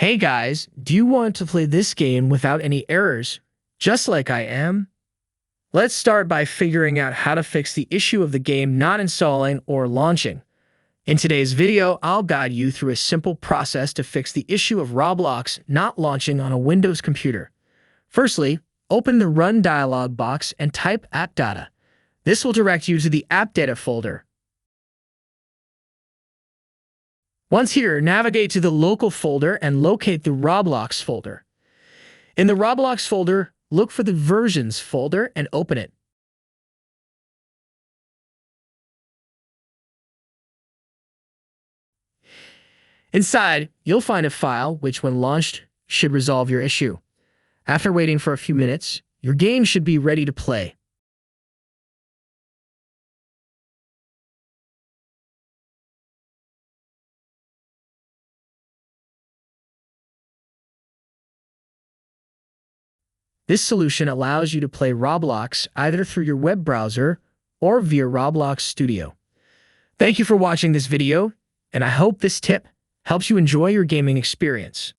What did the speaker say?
Hey guys, do you want to play this game without any errors, just like I am? Let's start by figuring out how to fix the issue of the game not installing or launching. In today's video, I'll guide you through a simple process to fix the issue of Roblox not launching on a Windows computer. Firstly, open the Run dialog box and type app data. This will direct you to the app data folder. Once here, navigate to the local folder and locate the Roblox folder. In the Roblox folder, look for the versions folder and open it. Inside, you'll find a file which, when launched, should resolve your issue. After waiting for a few minutes, your game should be ready to play. This solution allows you to play Roblox either through your web browser or via Roblox Studio. Thank you for watching this video, and I hope this tip helps you enjoy your gaming experience.